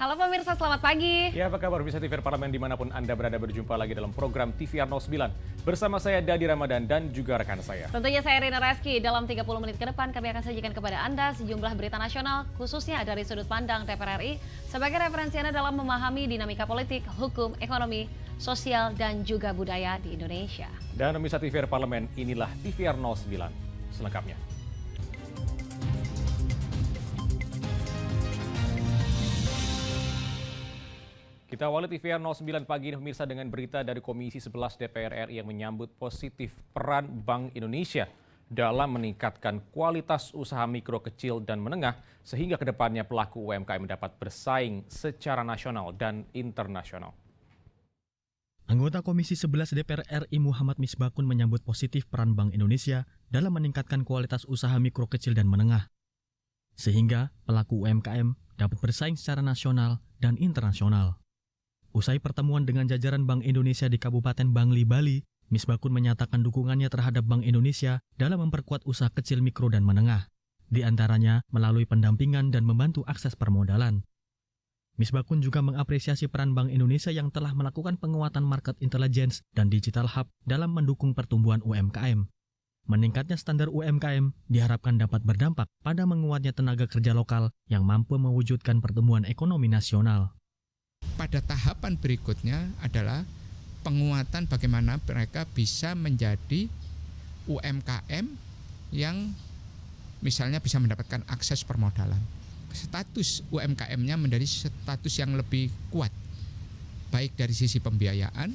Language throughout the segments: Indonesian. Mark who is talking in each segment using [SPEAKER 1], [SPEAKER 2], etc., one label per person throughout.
[SPEAKER 1] Halo pemirsa, selamat pagi.
[SPEAKER 2] Ya, apa kabar pemirsa TVR Parlemen dimanapun Anda berada, berjumpa lagi dalam program TVR 09. Bersama saya Dadi Ramadan dan juga rekan saya.
[SPEAKER 1] Tentunya saya Rina Reski. Dalam 30 menit ke depan kami akan sajikan kepada Anda sejumlah berita nasional, khususnya dari sudut pandang DPR RI, sebagai referensi Anda dalam memahami dinamika politik, hukum, ekonomi, sosial, dan juga budaya di Indonesia.
[SPEAKER 2] Dan pemirsa TVR Parlemen, inilah TVR 09 selengkapnya. Kita awali TVR 09 pagi ini pemirsa dengan berita dari Komisi 11 DPR RI yang menyambut positif peran Bank Indonesia dalam meningkatkan kualitas usaha mikro, kecil, dan menengah sehingga kedepannya pelaku UMKM mendapat bersaing secara nasional dan internasional.
[SPEAKER 3] Anggota Komisi 11 DPR RI Muhammad Misbakun menyambut positif peran Bank Indonesia dalam meningkatkan kualitas usaha mikro, kecil, dan menengah sehingga pelaku UMKM dapat bersaing secara nasional dan internasional. Usai pertemuan dengan jajaran Bank Indonesia di Kabupaten Bangli, Bali, Misbakun menyatakan dukungannya terhadap Bank Indonesia dalam memperkuat usaha kecil, mikro, dan menengah, di antaranya melalui pendampingan dan membantu akses permodalan. Misbakun juga mengapresiasi peran Bank Indonesia yang telah melakukan penguatan market intelligence dan digital hub dalam mendukung pertumbuhan UMKM. Meningkatnya standar UMKM diharapkan dapat berdampak pada menguatnya tenaga kerja lokal yang mampu mewujudkan pertumbuhan ekonomi nasional.
[SPEAKER 4] Pada tahapan berikutnya adalah penguatan bagaimana mereka bisa menjadi UMKM yang misalnya bisa mendapatkan akses permodalan. Status UMKM-nya menjadi status yang lebih kuat, baik dari sisi pembiayaan.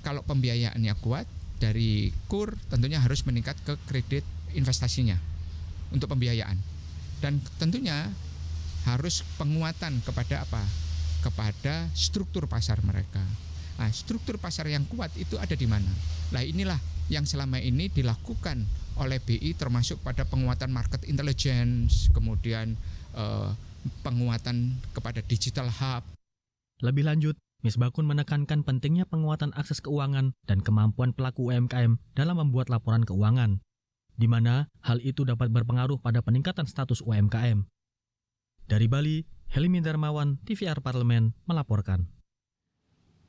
[SPEAKER 4] Kalau pembiayaannya kuat, dari KUR tentunya harus meningkat ke kredit investasinya untuk pembiayaan. Dan tentunya harus penguatan kepada apa? Kepada struktur pasar mereka. Nah, struktur pasar yang kuat itu ada di mana? Nah, inilah yang selama ini dilakukan oleh BI termasuk pada penguatan market intelligence, kemudian penguatan kepada digital hub.
[SPEAKER 3] Lebih lanjut, Misbakun menekankan pentingnya penguatan akses keuangan dan kemampuan pelaku UMKM dalam membuat laporan keuangan, di mana hal itu dapat berpengaruh pada peningkatan status UMKM. Dari Bali, Helmi Darmawan, TVR Parlemen, melaporkan.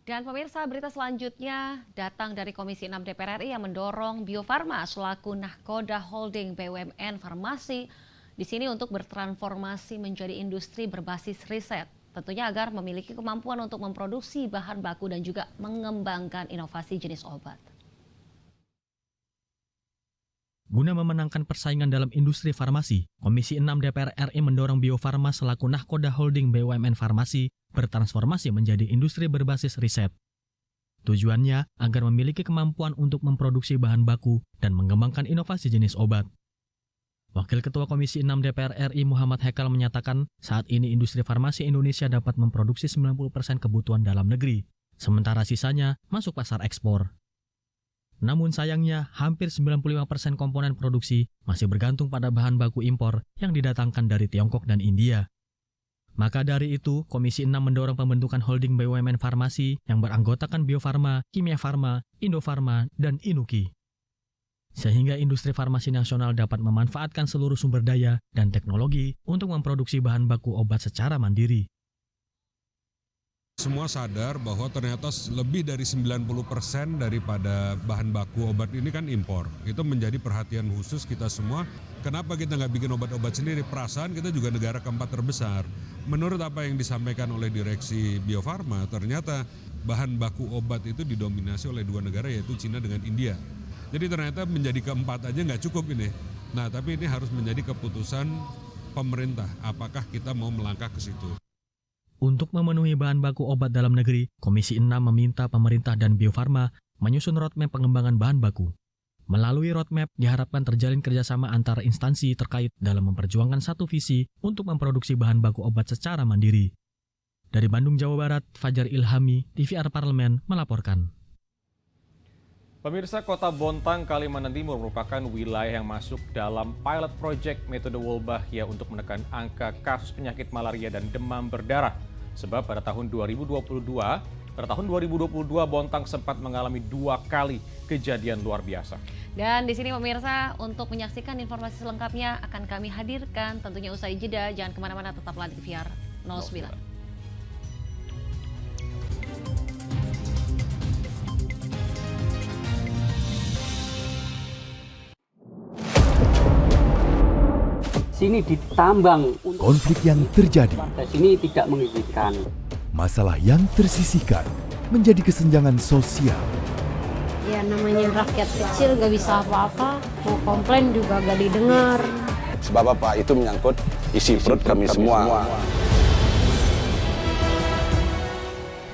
[SPEAKER 1] Dan pemirsa, berita selanjutnya datang dari Komisi 6 DPR RI yang mendorong Bio Farma selaku nahkoda holding BUMN farmasi di sini untuk bertransformasi menjadi industri berbasis riset. Tentunya agar memiliki kemampuan untuk memproduksi bahan baku dan juga mengembangkan inovasi jenis obat.
[SPEAKER 3] Guna memenangkan persaingan dalam industri farmasi, Komisi 6 DPR RI mendorong Bio Farma selaku nahkoda holding BUMN farmasi bertransformasi menjadi industri berbasis riset. Tujuannya agar memiliki kemampuan untuk memproduksi bahan baku dan mengembangkan inovasi jenis obat. Wakil Ketua Komisi 6 DPR RI Muhammad Hekal menyatakan saat ini industri farmasi Indonesia dapat memproduksi 90% kebutuhan dalam negeri, sementara sisanya masuk pasar ekspor. Namun sayangnya, hampir 95% komponen produksi masih bergantung pada bahan baku impor yang didatangkan dari Tiongkok dan India. Maka dari itu, Komisi 6 mendorong pembentukan holding BUMN farmasi yang beranggotakan Bio Farma, Kimia Farma, Indo Farma, dan Inuki. Sehingga industri farmasi nasional dapat memanfaatkan seluruh sumber daya dan teknologi untuk memproduksi bahan baku obat secara mandiri.
[SPEAKER 5] Semua sadar bahwa ternyata lebih dari 90% daripada bahan baku obat ini kan impor. Itu menjadi perhatian khusus kita semua. Kenapa kita nggak bikin obat-obat sendiri? Perasaan kita juga negara keempat terbesar. Menurut apa yang disampaikan oleh Direksi Bio Farma, ternyata bahan baku obat itu didominasi oleh dua negara yaitu Cina dengan India. Jadi ternyata menjadi keempat aja nggak cukup ini. Nah, tapi ini harus menjadi keputusan pemerintah. Apakah kita mau melangkah ke situ?
[SPEAKER 3] Untuk memenuhi bahan baku obat dalam negeri, Komisi 6 meminta pemerintah dan Bio Farma menyusun roadmap pengembangan bahan baku. Melalui roadmap, diharapkan terjalin kerjasama antara instansi terkait dalam memperjuangkan satu visi untuk memproduksi bahan baku obat secara mandiri. Dari Bandung, Jawa Barat, Fajar Ilhami, TVR Parlemen, melaporkan.
[SPEAKER 2] Pemirsa, Kota Bontang, Kalimantan Timur merupakan wilayah yang masuk dalam pilot project metode Wolbachia untuk menekan angka kasus penyakit malaria dan demam berdarah. Sebab pada tahun 2022, Bontang sempat mengalami 2 kali kejadian luar biasa.
[SPEAKER 1] Dan di sini pemirsa, untuk menyaksikan informasi selengkapnya akan kami hadirkan tentunya usai jeda. Jangan kemana-mana, tetaplah di TVR 09.
[SPEAKER 6] sini ditambang.
[SPEAKER 7] Konflik yang terjadi,
[SPEAKER 6] Warga sini tidak mengizinkan.
[SPEAKER 7] masalah yang tersisihkan menjadi kesenjangan sosial.
[SPEAKER 8] Ya namanya rakyat kecil gak bisa apa-apa, mau komplain juga gak didengar.
[SPEAKER 9] Sebab apa? Itu menyangkut isi perut kami semua.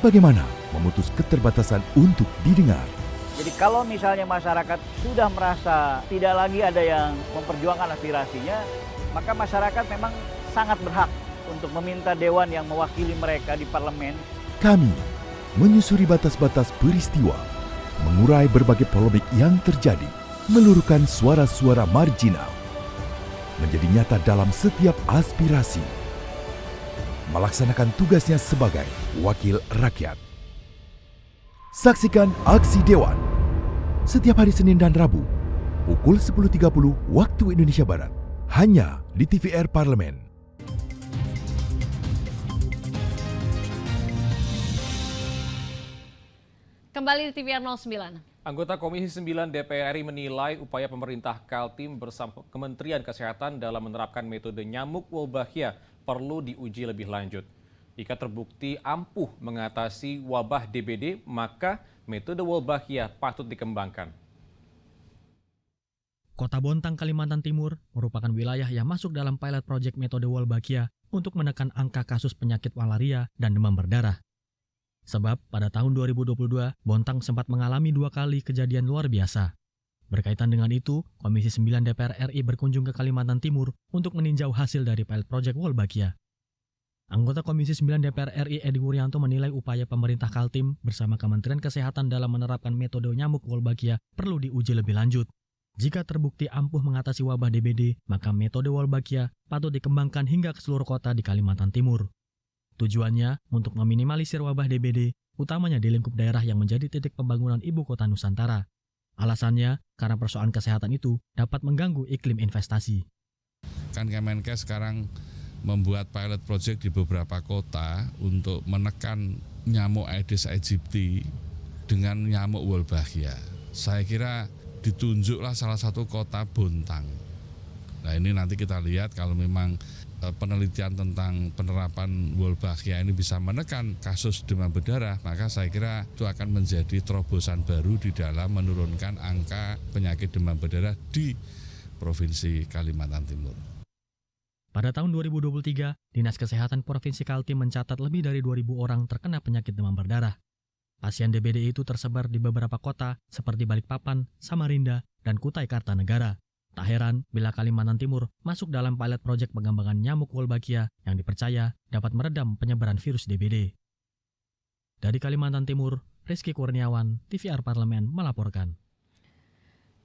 [SPEAKER 7] Bagaimana memutus keterbatasan untuk didengar?
[SPEAKER 10] Jadi kalau misalnya masyarakat sudah merasa tidak lagi ada yang memperjuangkan aspirasinya, maka masyarakat memang sangat berhak untuk meminta dewan yang mewakili mereka di parlemen.
[SPEAKER 7] Kami menyusuri batas-batas peristiwa, mengurai berbagai polemik yang terjadi, meluruhkan suara-suara marginal, menjadi nyata dalam setiap aspirasi, melaksanakan tugasnya sebagai wakil rakyat. Saksikan Aksi Dewan setiap hari Senin dan Rabu pukul 10.30 waktu Indonesia Barat hanya di TVR Parlemen.
[SPEAKER 1] Kembali di TVR 09.
[SPEAKER 2] Anggota Komisi 9 DPR RI menilai upaya pemerintah Kaltim bersama Kementerian Kesehatan dalam menerapkan metode nyamuk Wolbachia perlu diuji lebih lanjut. Jika terbukti ampuh mengatasi wabah DBD, maka metode Wolbachia patut dikembangkan.
[SPEAKER 3] Kota Bontang, Kalimantan Timur merupakan wilayah yang masuk dalam pilot project metode Wolbachia untuk menekan angka kasus penyakit malaria dan demam berdarah. Sebab pada tahun 2022, Bontang sempat mengalami 2 kali kejadian luar biasa. Berkaitan dengan itu, Komisi 9 DPR RI berkunjung ke Kalimantan Timur untuk meninjau hasil dari pilot project Wolbachia. Anggota Komisi 9 DPR RI Edi Wuryanto menilai upaya pemerintah Kaltim bersama Kementerian Kesehatan dalam menerapkan metode nyamuk Wolbachia perlu diuji lebih lanjut. Jika terbukti ampuh mengatasi wabah DBD, maka metode Wolbachia patut dikembangkan hingga ke seluruh kota di Kalimantan Timur. Tujuannya untuk meminimalisir wabah DBD, utamanya di lingkup daerah yang menjadi titik pembangunan ibu kota Nusantara. Alasannya, karena persoalan kesehatan itu dapat mengganggu iklim investasi.
[SPEAKER 11] Kan Kemenkes sekarang membuat pilot project di beberapa kota untuk menekan nyamuk Aedes aegypti dengan nyamuk Wolbachia. Saya kira ditunjuklah salah satu kota Bontang. Nah ini nanti kita lihat kalau memang penelitian tentang penerapan Wolbachia ini bisa menekan kasus demam berdarah, maka saya kira itu akan menjadi terobosan baru di dalam menurunkan angka penyakit demam berdarah di Provinsi Kalimantan Timur.
[SPEAKER 3] Pada tahun 2023, Dinas Kesehatan Provinsi Kaltim mencatat lebih dari 2.000 orang terkena penyakit demam berdarah. Pasien DBD itu tersebar di beberapa kota seperti Balikpapan, Samarinda, dan Kutai Kartanegara. Tak heran bila Kalimantan Timur masuk dalam pilot project pengembangan nyamuk Wolbachia yang dipercaya dapat meredam penyebaran virus DBD. Dari Kalimantan Timur, Rizky Kurniawan, TVR Parlemen melaporkan.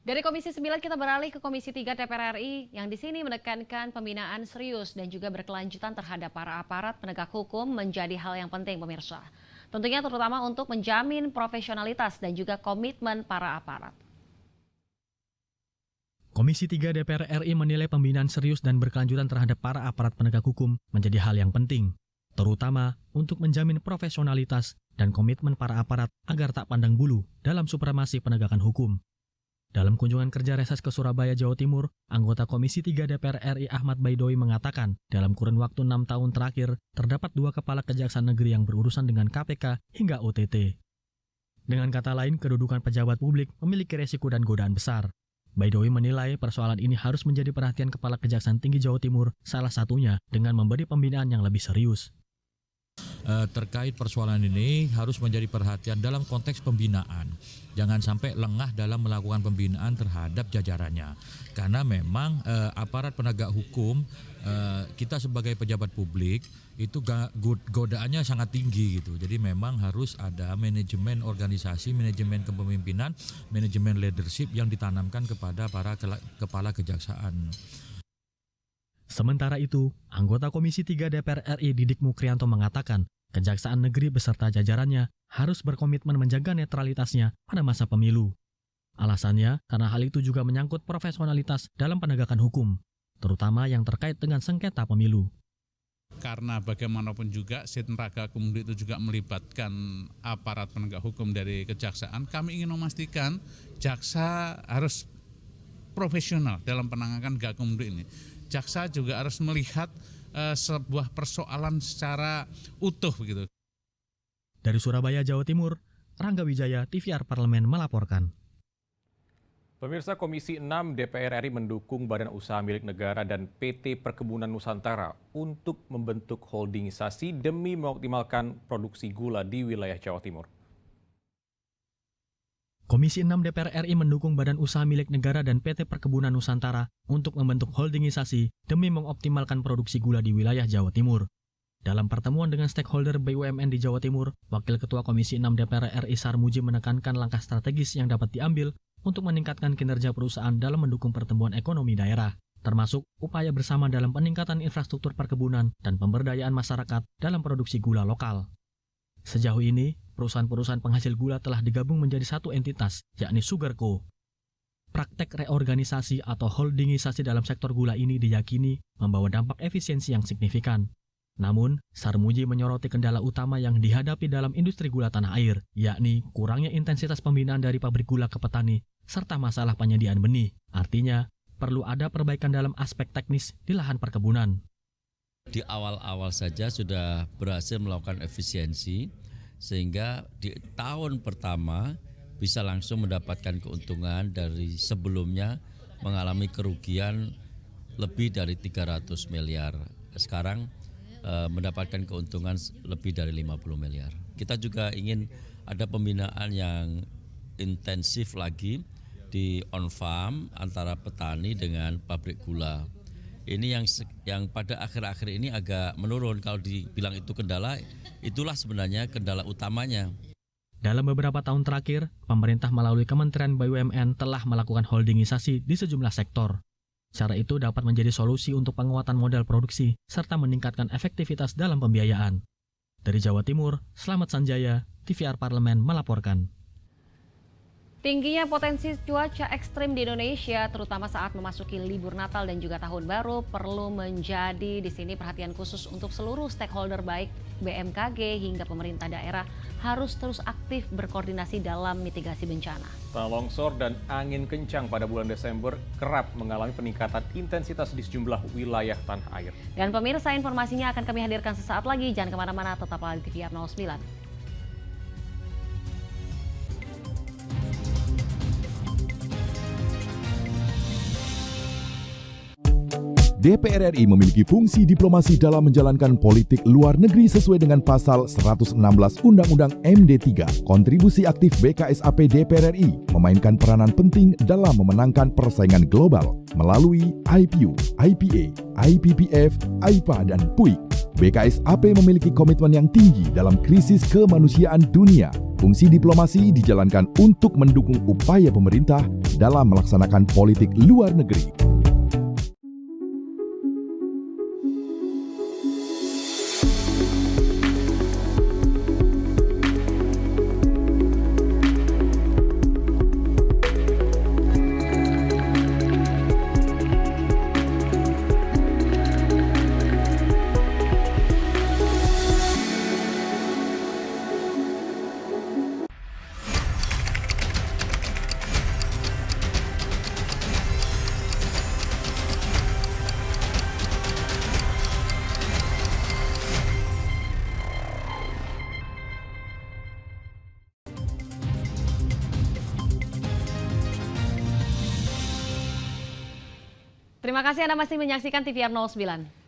[SPEAKER 1] Dari Komisi 9 kita beralih ke Komisi 3 DPR RI yang di sini menekankan pembinaan serius dan juga berkelanjutan terhadap para aparat penegak hukum menjadi hal yang penting pemirsa. Tentunya terutama untuk menjamin profesionalitas dan juga komitmen para aparat.
[SPEAKER 3] Komisi 3 DPR RI menilai pembinaan serius dan berkelanjutan terhadap para aparat penegak hukum menjadi hal yang penting, terutama untuk menjamin profesionalitas dan komitmen para aparat agar tak pandang bulu dalam supremasi penegakan hukum. Dalam kunjungan kerja reses ke Surabaya, Jawa Timur, anggota Komisi 3 DPR RI Ahmad Baidowi mengatakan dalam kurun waktu 6 tahun terakhir terdapat 2 kepala kejaksaan negeri yang berurusan dengan KPK hingga OTT. Dengan kata lain, kedudukan pejabat publik memiliki resiko dan godaan besar. Baidowi menilai persoalan ini harus menjadi perhatian Kepala Kejaksaan Tinggi Jawa Timur, salah satunya dengan memberi pembinaan yang lebih serius.
[SPEAKER 12] Terkait persoalan ini harus menjadi perhatian dalam konteks pembinaan. Jangan sampai lengah dalam melakukan pembinaan terhadap jajarannya. Karena memang aparat penegak hukum, kita sebagai pejabat publik, itu godaannya sangat tinggi gitu. Jadi memang harus ada manajemen organisasi, manajemen kepemimpinan, manajemen leadership yang ditanamkan kepada para kepala kejaksaan.
[SPEAKER 3] Sementara itu, anggota Komisi 3 DPR RI Didik Mukrianto mengatakan, Kejaksaan Negeri beserta jajarannya harus berkomitmen menjaga netralitasnya pada masa pemilu. Alasannya, karena hal itu juga menyangkut profesionalitas dalam penegakan hukum, terutama yang terkait dengan sengketa pemilu.
[SPEAKER 13] Karena bagaimanapun juga Sitnraga Kumdu itu juga melibatkan aparat penegak hukum dari kejaksaan, kami ingin memastikan jaksa harus profesional dalam penanganan Gakumdu ini. jaksa juga harus melihat sebuah persoalan secara utuh begitu.
[SPEAKER 3] Dari Surabaya, Jawa Timur, Rangga Wijaya, TVR Parlemen melaporkan.
[SPEAKER 2] Pemirsa, Komisi 6 DPR RI mendukung Badan Usaha Milik Negara dan PT Perkebunan Nusantara untuk membentuk holdingisasi demi mengoptimalkan produksi gula di wilayah Jawa Timur.
[SPEAKER 3] Komisi 6 DPR RI mendukung Badan Usaha Milik Negara dan PT Perkebunan Nusantara untuk membentuk holdingisasi demi mengoptimalkan produksi gula di wilayah Jawa Timur. Dalam pertemuan dengan stakeholder BUMN di Jawa Timur, Wakil Ketua Komisi 6 DPR RI Sarmuji menekankan langkah strategis yang dapat diambil untuk meningkatkan kinerja perusahaan dalam mendukung pertumbuhan ekonomi daerah, termasuk upaya bersama dalam peningkatan infrastruktur perkebunan dan pemberdayaan masyarakat dalam produksi gula lokal. Sejauh ini, perusahaan-perusahaan penghasil gula telah digabung menjadi satu entitas, yakni Sugarco. Praktek reorganisasi atau holdingisasi dalam sektor gula ini diyakini membawa dampak efisiensi yang signifikan. Namun, Sarmuji menyoroti kendala utama yang dihadapi dalam industri gula tanah air, yakni kurangnya intensitas pembinaan dari pabrik gula ke petani, serta masalah penyediaan benih. Artinya, perlu ada perbaikan dalam aspek teknis di lahan perkebunan.
[SPEAKER 14] Di awal-awal saja sudah berhasil melakukan efisiensi, sehingga di tahun pertama bisa langsung mendapatkan keuntungan dari sebelumnya mengalami kerugian lebih dari 300 miliar. Sekarang mendapatkan keuntungan lebih dari 50 miliar. Kita juga ingin ada pembinaan yang intensif lagi di on-farm antara petani dengan pabrik gula. Ini yang pada akhir-akhir ini agak menurun. Kalau dibilang itu kendala, itulah sebenarnya kendala utamanya.
[SPEAKER 3] Dalam beberapa tahun terakhir, pemerintah melalui Kementerian BUMN telah melakukan holdingisasi di sejumlah sektor. Cara itu dapat menjadi solusi untuk penguatan modal produksi serta meningkatkan efektivitas dalam pembiayaan. Dari Jawa Timur, Slamet Sanjaya, TVR Parlemen melaporkan.
[SPEAKER 1] Tingginya potensi cuaca ekstrim di Indonesia, terutama saat memasuki libur Natal dan juga Tahun Baru, perlu menjadi di sini perhatian khusus untuk seluruh stakeholder baik BMKG hingga pemerintah daerah harus terus aktif berkoordinasi dalam mitigasi bencana.
[SPEAKER 2] Tanah longsor dan angin kencang pada bulan Desember kerap mengalami peningkatan intensitas di sejumlah wilayah tanah air.
[SPEAKER 1] Dan pemirsa, informasinya akan kami hadirkan sesaat lagi. Jangan kemana-mana, tetaplah di TVR 09.
[SPEAKER 7] DPR RI memiliki fungsi diplomasi dalam menjalankan politik luar negeri sesuai dengan pasal 116 Undang-Undang MD 3. Kontribusi aktif BKSAP DPR RI memainkan peranan penting dalam memenangkan persaingan global melalui IPU, IPA, IPPF, IPA, dan PUIK. BKSAP memiliki komitmen yang tinggi dalam krisis kemanusiaan dunia. Fungsi diplomasi dijalankan untuk mendukung upaya pemerintah dalam melaksanakan politik luar negeri.
[SPEAKER 1] Terima kasih Anda masih menyaksikan TVR 09.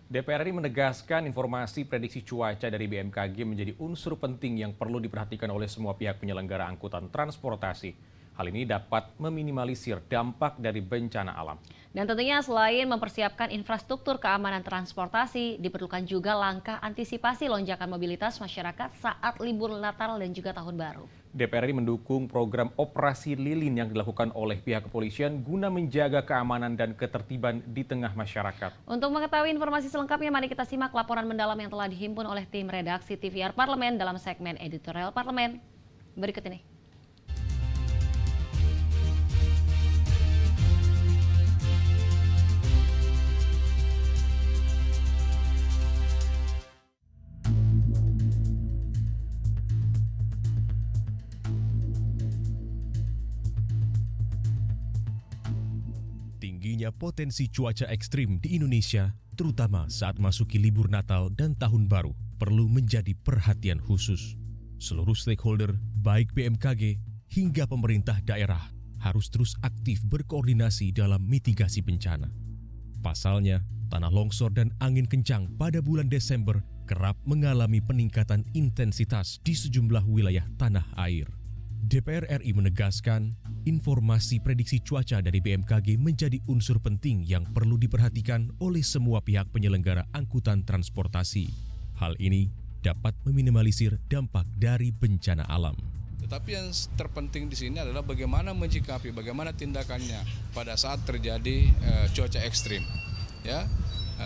[SPEAKER 2] DPR RI menegaskan informasi prediksi cuaca dari BMKG menjadi unsur penting yang perlu diperhatikan oleh semua pihak penyelenggara angkutan transportasi. Hal ini dapat meminimalisir dampak dari bencana alam.
[SPEAKER 1] Dan tentunya selain mempersiapkan infrastruktur keamanan transportasi, diperlukan juga langkah antisipasi lonjakan mobilitas masyarakat saat libur Natal dan juga Tahun Baru.
[SPEAKER 2] DPR RI mendukung program operasi lilin yang dilakukan oleh pihak kepolisian guna menjaga keamanan dan ketertiban di tengah masyarakat.
[SPEAKER 1] Untuk mengetahui informasi selengkapnya, mari kita simak laporan mendalam yang telah dihimpun oleh tim redaksi TVR Parlemen dalam segmen editorial Parlemen berikut ini.
[SPEAKER 15] tingginya potensi cuaca ekstrim di Indonesia, terutama saat masuki libur Natal dan Tahun Baru, perlu menjadi perhatian khusus. Seluruh stakeholder, baik BMKG hingga pemerintah daerah, harus terus aktif berkoordinasi dalam mitigasi bencana. Pasalnya, tanah longsor dan angin kencang pada bulan Desember kerap mengalami peningkatan intensitas di sejumlah wilayah tanah air. DPR RI menegaskan, informasi prediksi cuaca dari BMKG menjadi unsur penting yang perlu diperhatikan oleh semua pihak penyelenggara angkutan transportasi. Hal ini dapat meminimalisir dampak dari bencana alam.
[SPEAKER 16] Tetapi yang terpenting di sini adalah bagaimana menyikapi, bagaimana tindakannya pada saat terjadi cuaca ekstrim. Ya,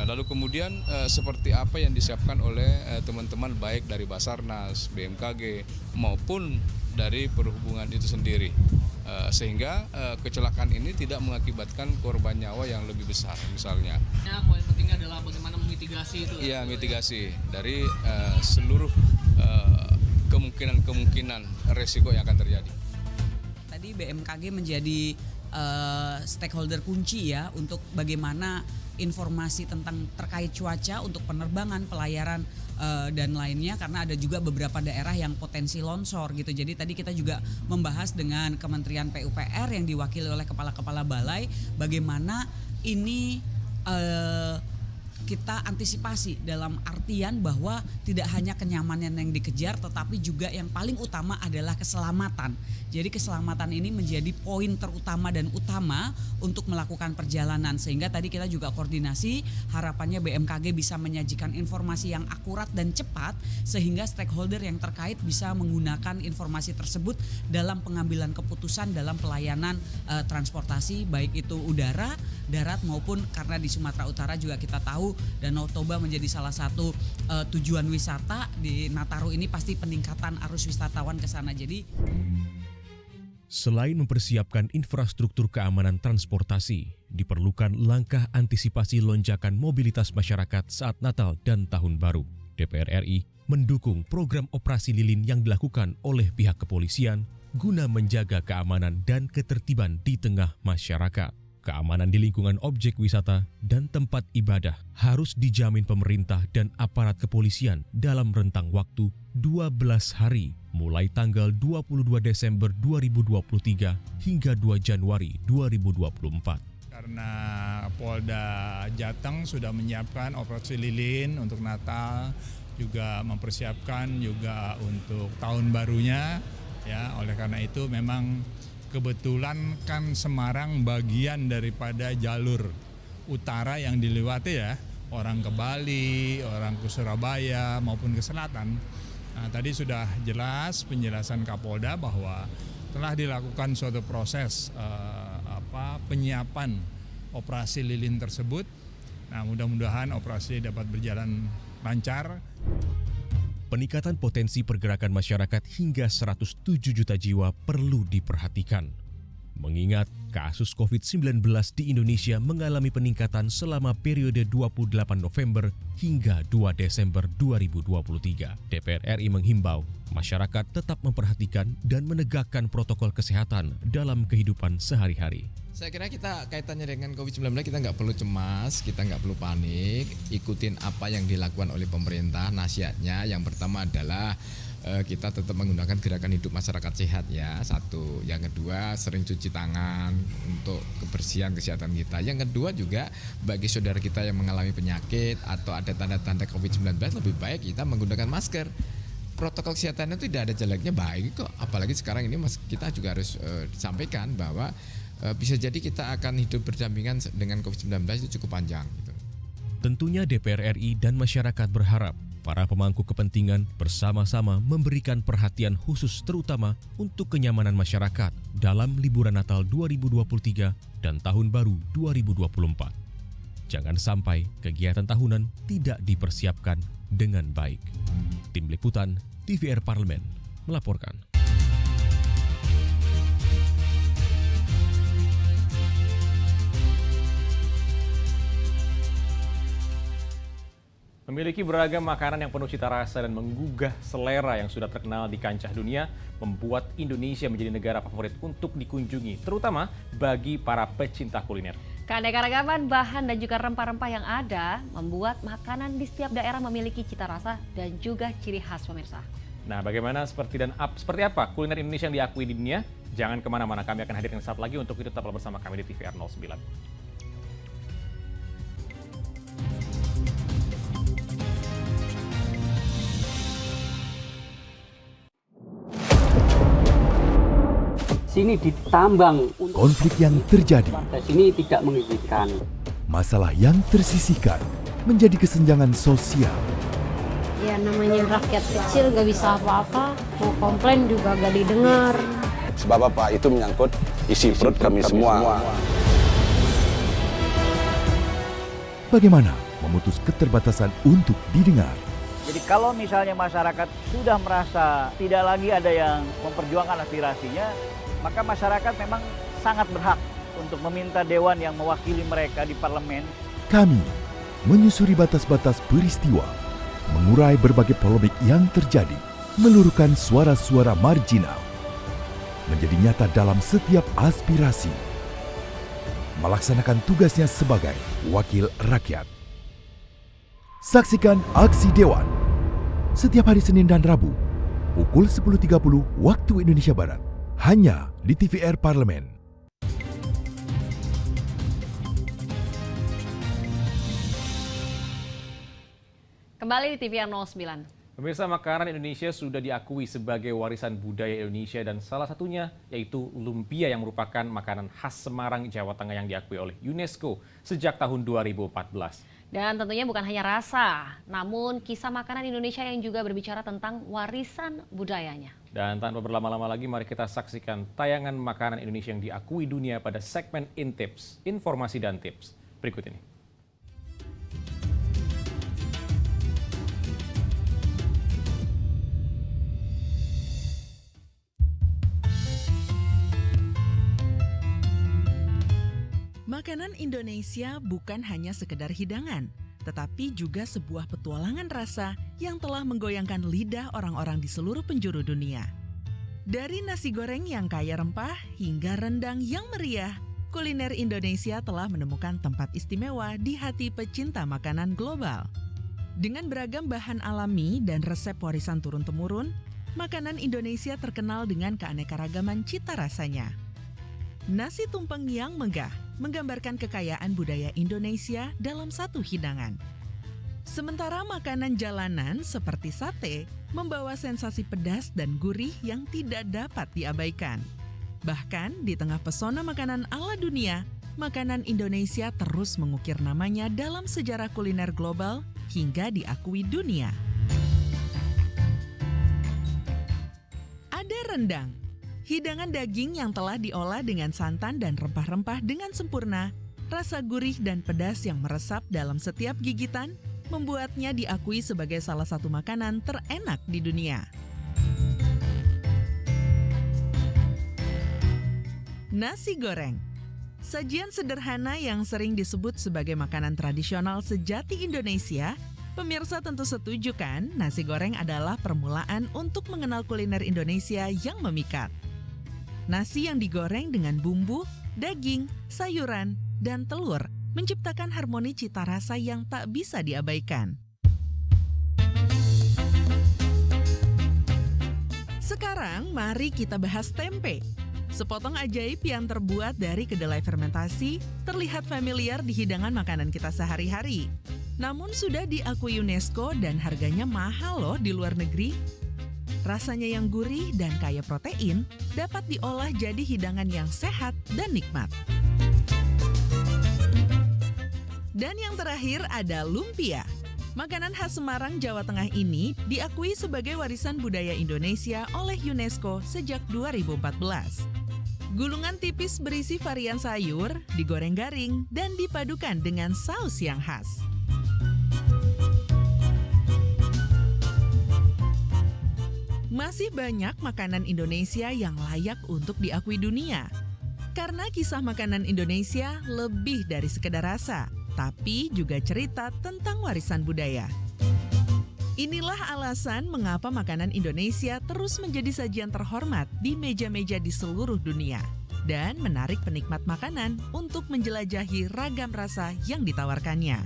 [SPEAKER 16] lalu kemudian seperti apa yang disiapkan oleh teman-teman baik dari Basarnas, BMKG maupun dari perhubungan itu sendiri, sehingga kecelakaan ini tidak mengakibatkan korban nyawa yang lebih besar misalnya.
[SPEAKER 17] Ya, poin pentingnya adalah bagaimana memitigasi itu.
[SPEAKER 16] Iya, mitigasi dari seluruh kemungkinan resiko yang akan terjadi.
[SPEAKER 18] Tadi BMKG menjadi stakeholder kunci ya untuk bagaimana informasi tentang terkait cuaca untuk penerbangan, pelayaran dan lainnya, karena ada juga beberapa daerah yang potensi longsor gitu. Jadi tadi kita juga membahas dengan Kementerian PUPR yang diwakili oleh kepala-kepala balai bagaimana ini kita antisipasi dalam artian bahwa tidak hanya kenyamanan yang dikejar tetapi juga yang paling utama adalah keselamatan. Jadi keselamatan ini menjadi poin terutama dan utama untuk melakukan perjalanan, sehingga tadi kita juga koordinasi, harapannya BMKG bisa menyajikan informasi yang akurat dan cepat sehingga stakeholder yang terkait bisa menggunakan informasi tersebut dalam pengambilan keputusan dalam pelayanan transportasi baik itu udara, darat maupun karena di Sumatera Utara juga kita tahu Danau Toba menjadi salah satu tujuan wisata. Di Nataru ini pasti peningkatan arus wisatawan ke sana. Jadi
[SPEAKER 15] selain mempersiapkan infrastruktur keamanan transportasi, diperlukan langkah antisipasi lonjakan mobilitas masyarakat saat Natal dan Tahun Baru. DPR RI mendukung program operasi lilin yang dilakukan oleh pihak kepolisian guna menjaga keamanan dan ketertiban di tengah masyarakat. Keamanan di lingkungan objek wisata dan tempat ibadah harus dijamin pemerintah dan aparat kepolisian dalam rentang waktu 12 hari mulai tanggal 22 Desember 2023 hingga 2 Januari 2024.
[SPEAKER 19] Karena Polda Jateng sudah menyiapkan operasi lilin untuk Natal, juga mempersiapkan juga untuk tahun barunya ya. Oleh karena itu memang kebetulan kan Semarang bagian daripada jalur utara yang dilewati ya, orang ke Bali, orang ke Surabaya maupun ke selatan. Nah, tadi sudah jelas penjelasan Kapolda bahwa telah dilakukan suatu proses penyiapan operasi lilin tersebut. Nah, mudah-mudahan operasi dapat berjalan lancar.
[SPEAKER 15] Peningkatan potensi pergerakan masyarakat hingga 107 juta jiwa perlu diperhatikan. Mengingat kasus COVID-19 di Indonesia mengalami peningkatan selama periode 28 November hingga 2 Desember 2023. DPR RI menghimbau masyarakat tetap memperhatikan dan menegakkan protokol kesehatan dalam kehidupan sehari-hari.
[SPEAKER 20] Saya kira kita kaitannya dengan COVID-19 kita nggak perlu cemas, kita nggak perlu panik, ikutin apa yang dilakukan oleh pemerintah. Nasihatnya yang pertama adalah kita tetap menggunakan gerakan hidup masyarakat sehat ya, satu. Yang kedua sering cuci tangan untuk kebersihan kesehatan kita. Yang kedua juga bagi saudara kita yang mengalami penyakit atau ada tanda-tanda COVID-19 lebih baik kita menggunakan masker. Protokol kesehatannya itu tidak ada jeleknya, baik kok. Apalagi sekarang ini kita juga harus sampaikan bahwa bisa jadi kita akan hidup berdampingan dengan COVID-19 itu cukup panjang. Gitu.
[SPEAKER 15] Tentunya DPR RI dan masyarakat berharap para pemangku kepentingan bersama-sama memberikan perhatian khusus terutama untuk kenyamanan masyarakat dalam liburan Natal 2023 dan Tahun Baru 2024. Jangan sampai kegiatan tahunan tidak dipersiapkan dengan baik. Tim Liputan TVR Parlemen melaporkan.
[SPEAKER 2] Memiliki beragam makanan yang penuh cita rasa dan menggugah selera yang sudah terkenal di kancah dunia membuat Indonesia menjadi negara favorit untuk dikunjungi, terutama bagi para pecinta kuliner.
[SPEAKER 1] Keanekaragaman bahan dan juga rempah-rempah yang ada membuat makanan di setiap daerah memiliki cita rasa dan juga ciri khas pemirsa.
[SPEAKER 2] Nah, bagaimana seperti apa kuliner Indonesia yang diakui di dunia? Jangan kemana-mana, kami akan hadirkan saat lagi. Untuk itu tetaplah bersama kami di TVR 09.
[SPEAKER 6] Sini ditambang.
[SPEAKER 7] Konflik yang terjadi,
[SPEAKER 6] Warga sini tidak mengizinkan.
[SPEAKER 7] masalah yang tersisihkan menjadi kesenjangan sosial.
[SPEAKER 8] Ya namanya rakyat kecil gak bisa apa-apa, mau komplain juga gak didengar.
[SPEAKER 9] Sebab apa? Itu menyangkut isi perut kami semua.
[SPEAKER 7] Bagaimana memutus keterbatasan untuk didengar?
[SPEAKER 10] Jadi kalau misalnya masyarakat sudah merasa tidak lagi ada yang memperjuangkan aspirasinya, maka masyarakat memang sangat berhak untuk meminta dewan yang mewakili mereka di parlemen.
[SPEAKER 7] Kami menyusuri batas-batas peristiwa, mengurai berbagai polemik yang terjadi, meluruhkan suara-suara marginal, menjadi nyata dalam setiap aspirasi, melaksanakan tugasnya sebagai wakil rakyat. Saksikan Aksi Dewan setiap hari Senin dan Rabu pukul 10.30 waktu Indonesia Barat, hanya di TVR Parlemen.
[SPEAKER 1] Kembali di TVR 09.
[SPEAKER 2] Pemirsa, makanan Indonesia sudah diakui sebagai warisan budaya Indonesia dan salah satunya yaitu lumpia yang merupakan makanan khas Semarang, Jawa Tengah yang diakui oleh UNESCO sejak tahun 2014.
[SPEAKER 1] Dan tentunya bukan hanya rasa, namun kisah makanan Indonesia yang juga berbicara tentang warisan budayanya.
[SPEAKER 2] Dan tanpa berlama-lama lagi, mari kita saksikan tayangan makanan Indonesia yang diakui dunia pada segmen Intips, informasi dan tips. Berikut ini.
[SPEAKER 21] Makanan Indonesia bukan hanya sekedar hidangan, tetapi juga sebuah petualangan rasa yang telah menggoyangkan lidah orang-orang di seluruh penjuru dunia. Dari nasi goreng yang kaya rempah hingga rendang yang meriah, kuliner Indonesia telah menemukan tempat istimewa di hati pecinta makanan global. Dengan beragam bahan alami dan resep warisan turun-temurun, makanan Indonesia terkenal dengan keanekaragaman cita rasanya. Nasi tumpeng yang megah menggambarkan kekayaan budaya Indonesia dalam satu hidangan. Sementara makanan jalanan seperti sate membawa sensasi pedas dan gurih yang tidak dapat diabaikan. Bahkan di tengah pesona makanan ala dunia, makanan Indonesia terus mengukir namanya dalam sejarah kuliner global hingga diakui dunia. Ada rendang. Hidangan daging yang telah diolah dengan santan dan rempah-rempah dengan sempurna, rasa gurih dan pedas yang meresap dalam setiap gigitan, membuatnya diakui sebagai salah satu makanan terenak di dunia. Nasi goreng. Sajian sederhana yang sering disebut sebagai makanan tradisional sejati Indonesia, pemirsa tentu setuju kan, nasi goreng adalah permulaan untuk mengenal kuliner Indonesia yang memikat. Nasi yang digoreng dengan bumbu, daging, sayuran, dan telur menciptakan harmoni cita rasa yang tak bisa diabaikan. Sekarang mari kita bahas tempe. Sepotong ajaib yang terbuat dari kedelai fermentasi terlihat familiar di hidangan makanan kita sehari-hari. Namun sudah diakui UNESCO dan harganya mahal loh di luar negeri. Rasanya yang gurih dan kaya protein dapat diolah jadi hidangan yang sehat dan nikmat. Dan yang terakhir ada lumpia. Makanan khas Semarang, Jawa Tengah ini diakui sebagai warisan budaya Indonesia oleh UNESCO sejak 2014. Gulungan tipis berisi varian sayur, digoreng garing, dan dipadukan dengan saus yang khas. Masih banyak makanan Indonesia yang layak untuk diakui dunia. Karena kisah makanan Indonesia lebih dari sekedar rasa, tapi juga cerita tentang warisan budaya. Inilah alasan mengapa makanan Indonesia terus menjadi sajian terhormat di meja-meja di seluruh dunia. dan menarik penikmat makanan untuk menjelajahi ragam rasa yang ditawarkannya.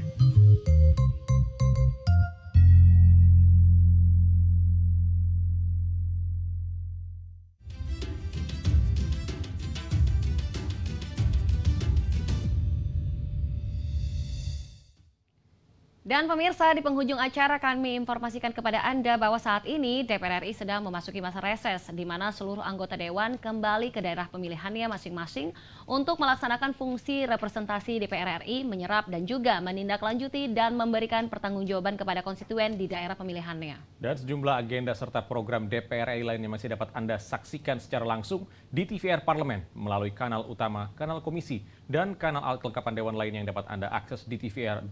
[SPEAKER 1] Dan pemirsa, di penghujung acara kami informasikan kepada Anda bahwa saat ini DPR RI sedang memasuki masa reses, di mana seluruh anggota Dewan kembali ke daerah pemilihannya masing-masing untuk melaksanakan fungsi representasi DPR RI, menyerap dan juga menindaklanjuti dan memberikan pertanggungjawaban kepada konstituen di daerah pemilihannya.
[SPEAKER 2] Dan sejumlah agenda serta program DPR RI lainnya masih dapat Anda saksikan secara langsung di TVR Parlemen melalui kanal utama, kanal komisi, dan kanal alat kelengkapan Dewan lainnya yang dapat Anda akses di tvr.dpr.go.id.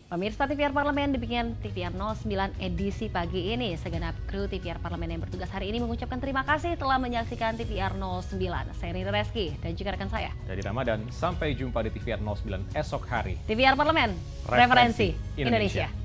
[SPEAKER 1] Pemirsa, TVR Parlemen demikian TVR 09 edisi pagi ini. Segenap kru TVR Parlemen yang bertugas hari ini mengucapkan terima kasih telah menyaksikan TVR 09. Saya Riri Reski dan juga rekan saya
[SPEAKER 2] Dari Ramadan, sampai jumpa di TVR 09 esok hari.
[SPEAKER 1] TVR Parlemen, referensi Indonesia.